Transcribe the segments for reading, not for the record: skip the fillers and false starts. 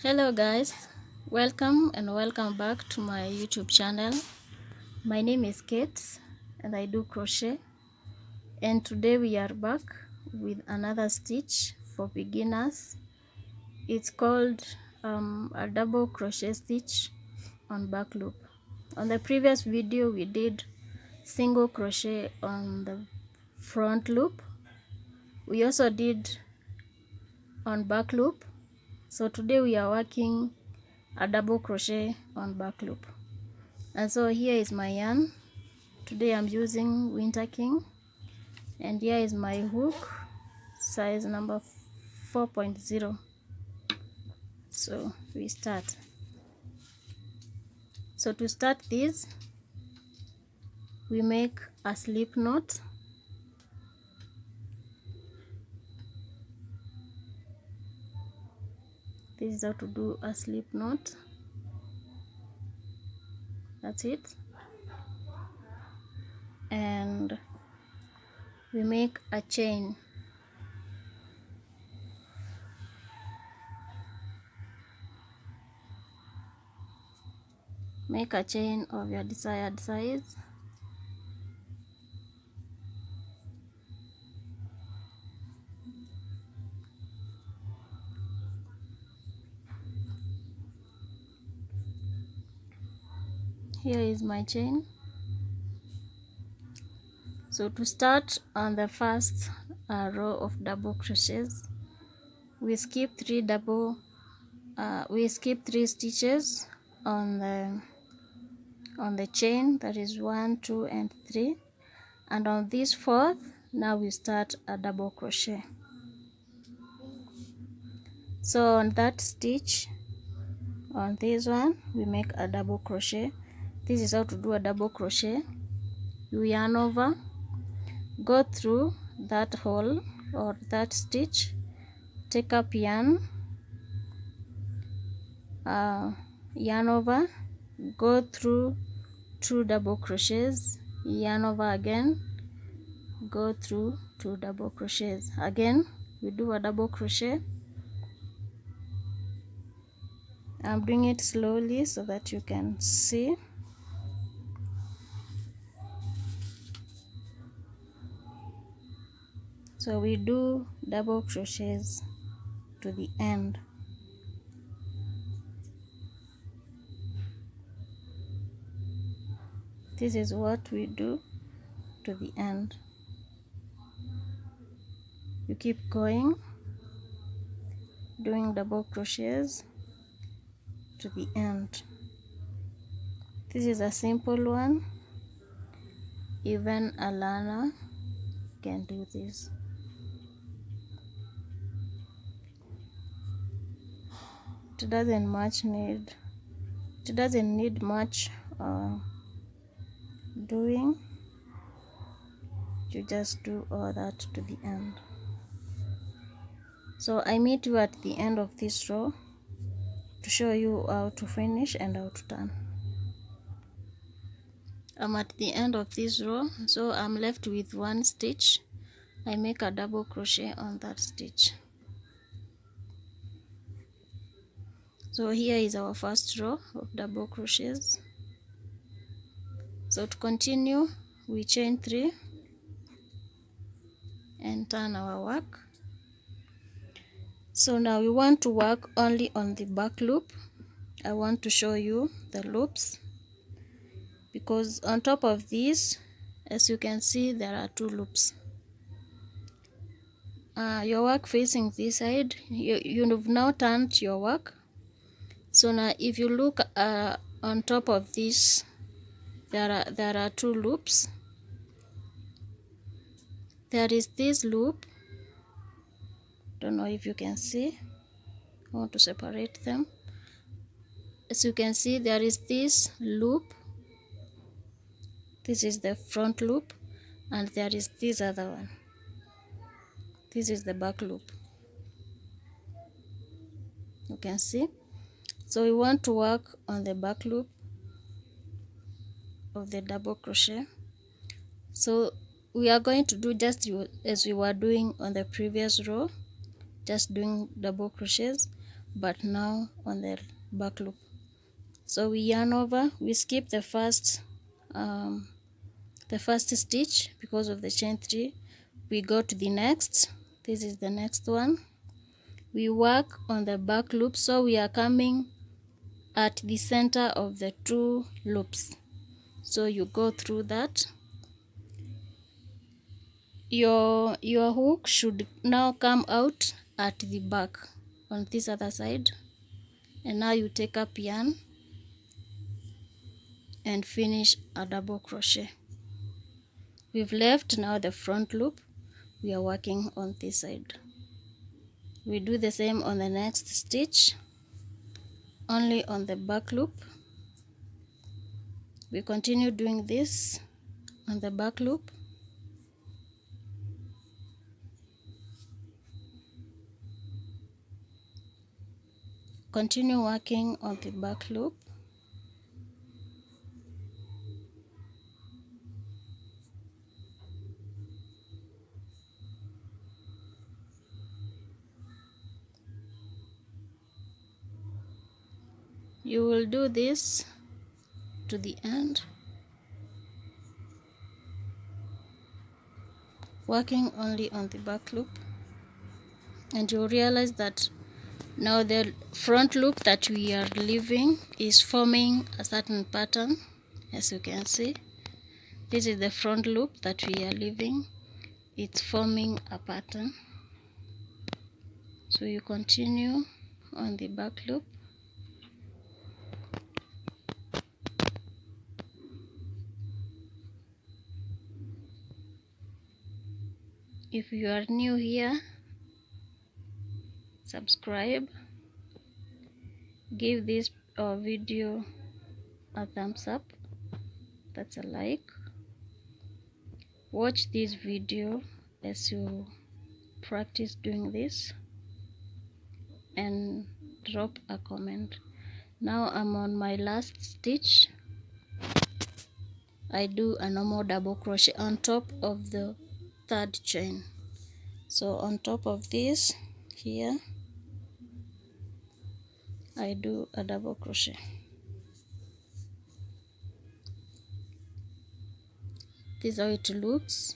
Hello guys, welcome back to my YouTube channel. My name is Kate and I do crochet, and today we are back with another stitch for beginners. It's called a double crochet stitch on back loop. On the previous video we did single crochet on the front loop. We also did on back loop. So today we are working a double crochet on back loop. And so here is my yarn. Today I'm using Winter King, and here is my hook, size number 4.0. So we start. So to start this, we make a slip knot. This is how to do a slip knot. That's it. And we make a chain. Make a chain of your desired size. Here is my chain. So to start on the first row of double crochets, we skip three stitches on the chain, that is 1, 2 and 3, and on this fourth now we start a double crochet. So on that stitch, on this one, we make a double crochet. This is how to do a double crochet. You yarn over, go through that hole or that stitch, take up yarn, yarn over, go through 2 double crochets, yarn over again, go through 2 double crochets. Again we do a double crochet. I'm doing it slowly so that you can see. So we do double crochets to the end. This is what we do to the end. You keep going, doing double crochets to the end. This is a simple one. Even a learner can do this. It doesn't need much doing. You just do all that to the end. So I meet you at the end of this row to show you how to finish and how to turn. I'm at the end of this row, so I'm left with 1 stitch. I make a double crochet on that stitch. So here is our first row of double crochets. So to continue, we chain 3 and turn our work. So now we want to work only on the back loop. I want to show you the loops, because on top of this, as you can see, there are 2 loops. Your work facing this side, you've now turned your work. So now if you look on top of this, there are 2 loops. There is this loop. Don't know if you can see. I want to separate them. As you can see, there is this loop. This is the front loop, and there is this other one. This is the back loop. You can see. So we want to work on the back loop of the double crochet. So we are going to do just as we were doing on the previous row, just doing double crochets. but now on the back loop. So we yarn over, we skip the first stitch because of the chain 3. We go to the next. This is the next one. We work on the back loop, so we are coming at the center of the 2 loops. So you go through that. Your hook should now come out at the back on this other side, and now you take up yarn and finish a double crochet. We've left now the front loop. We are working on this side. We do the same on the next stitch, only on the back loop. We continue doing this on the back loop. Continue working on the back loop. You will do this to the end, working only on the back loop, and you'll realize that now the front loop that we are leaving is forming a certain pattern. As you can see, this is the front loop that we are leaving. It's forming a pattern. So you continue on the back loop. If you are new here, subscribe, give this video a thumbs up, that's a like. Watch this video as you practice doing this, and drop a comment. Now I'm on my last stitch. I do a normal double crochet on top of the 3rd chain. So on top of this here, I do a double crochet. This is how it looks.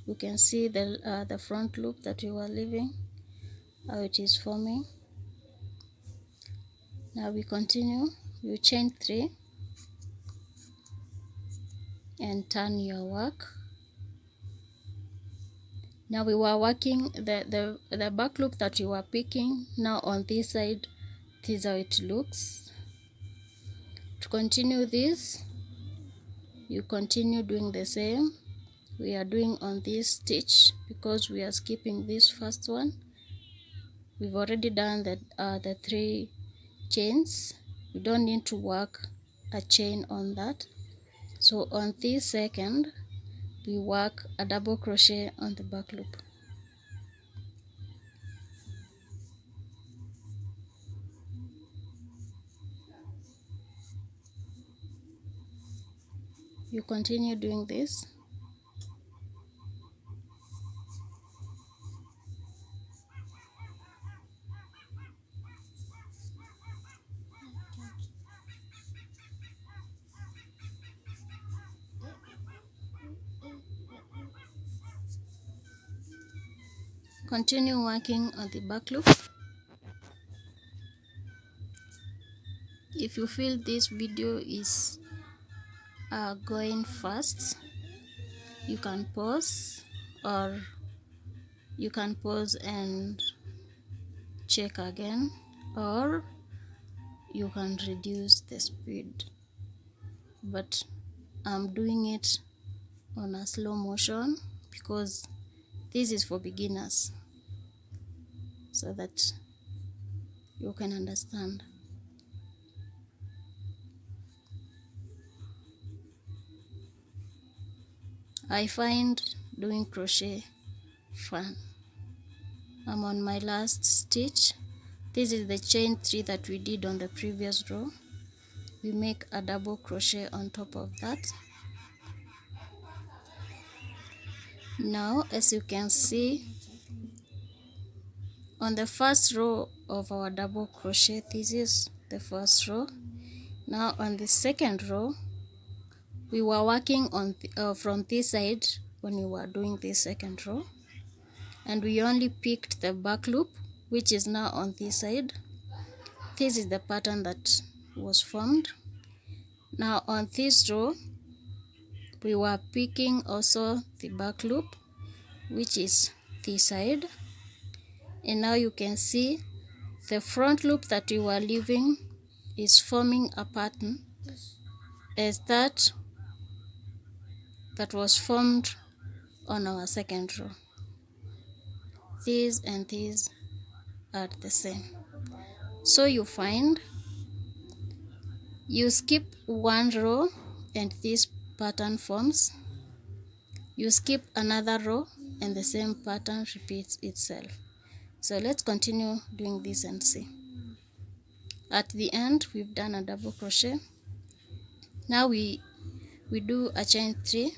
You can see the front loop that we were leaving, how it is forming. Now we continue. You chain 3 and turn your work. Now we were working the back loop that you were picking. Now on this side, this is how it looks. To continue this, you continue doing the same. We are doing on this stitch because we are skipping this first one. We've already done the 3 chains. We don't need to work a chain on that. So on this second, we work a double crochet on the back loop. You continue doing this. Continue working on the back loop. If you feel this video is going fast, you can pause, or you can pause and check again, or you can reduce the speed. But I'm doing it on a slow motion because this is for beginners, so that you can understand. I find doing crochet fun. I'm on my last stitch. This is the chain 3 that we did on the previous row. We make a double crochet on top of that. Now, as you can see, on the first row of our double crochet. This is the first row. Now on the second row, we were working on from this side when we were doing this second row, and we only picked the back loop, which is now on this side. This is the pattern that was formed. Now on this row, we were picking also the back loop, which is this side, and now you can see the front loop that we were leaving is forming a pattern as that was formed on our second row. These and these are the same. So you find you skip one row and this pattern forms. You skip another row and the same pattern repeats itself. So let's continue doing this and see. At the end, we've done a double crochet. Now we do a chain 3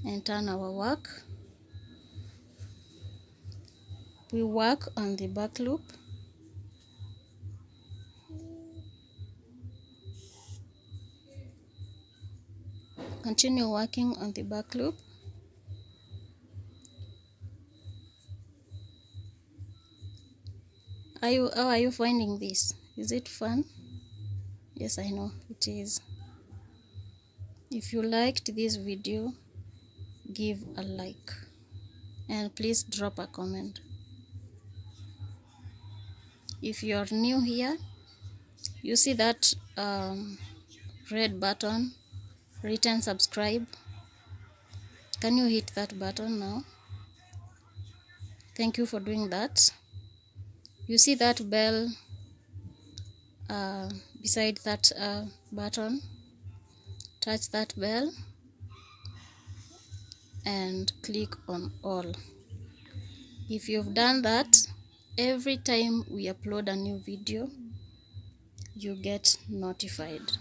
and turn our work. We work on the back loop. Continue working on the back loop. How are you finding this? Is it fun? Yes, I know it is. If you liked this video, give a like and please drop a comment. If you're new here, you see that red button written subscribe. Can you hit that button now? Thank you for doing that. You see that bell beside that button? Touch that bell and click on all. If you've done that, every time we upload a new video, you get notified.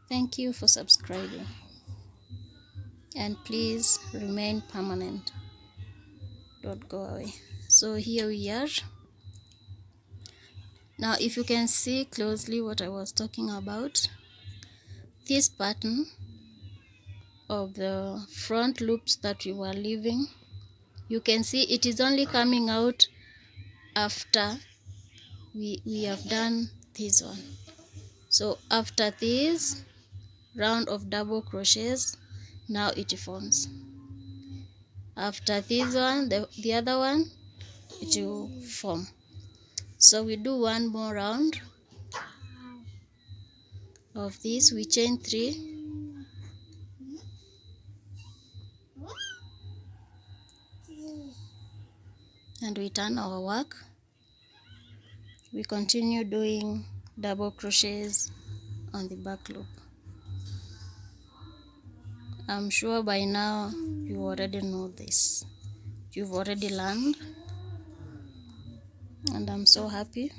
Thank you for subscribing, and please remain permanent. Don't go away. So here we are. Now if you can see closely what I was talking about, this pattern of the front loops that we were leaving, you can see it is only coming out after we have done this one. So after this round of double crochets, now it forms. After this one, the other one, it will form. So we do one more round of this. We chain 3 and we turn our work. We continue doing double crochets on the back loop. I'm sure by now you already know this. You've already learned, and I'm so happy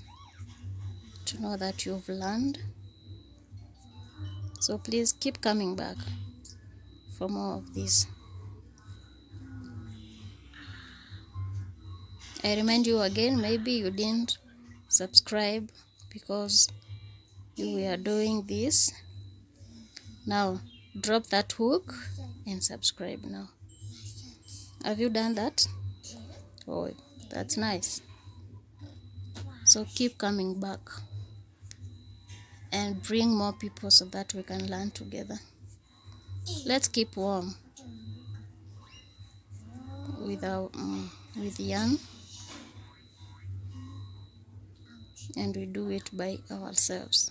to know that you've learned. So please keep coming back for more of this. I remind you again, maybe you didn't subscribe because you were doing this. Now drop that hook and subscribe now. Have you done that? Oh, that's nice. So keep coming back and bring more people so that we can learn together. Let's keep warm with yarn, and we do it by ourselves.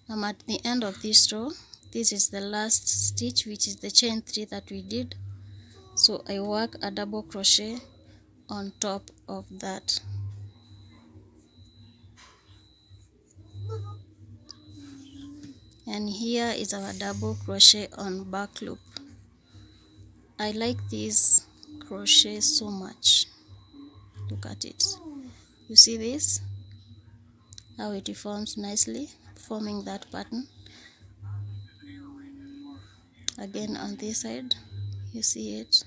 I'm at the end of this row. This is the last stitch, which is the chain 3 that we did. So I work a double crochet on top of that. And here is our double crochet on back loop. I like this crochet so much. Look at it. You see this? How it forms nicely. forming that pattern. Again on this side, you see it.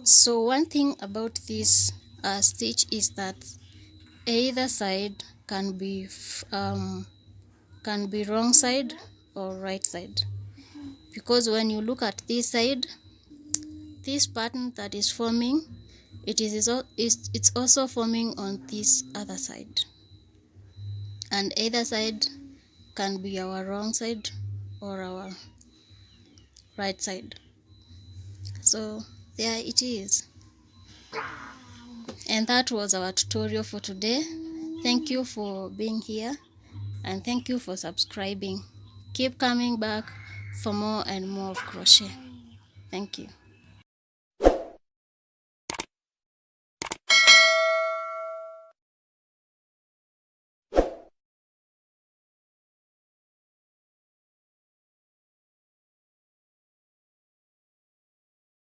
So one thing about this stitch is that either side can be wrong side or right side, because when you look at this side, this pattern that is forming, it's also forming on this other side, and either side can be our wrong side or our right side. So there it is. And that was our tutorial for today. Thank you for being here, and thank you for subscribing. Keep coming back for more and more of crochet. Thank you.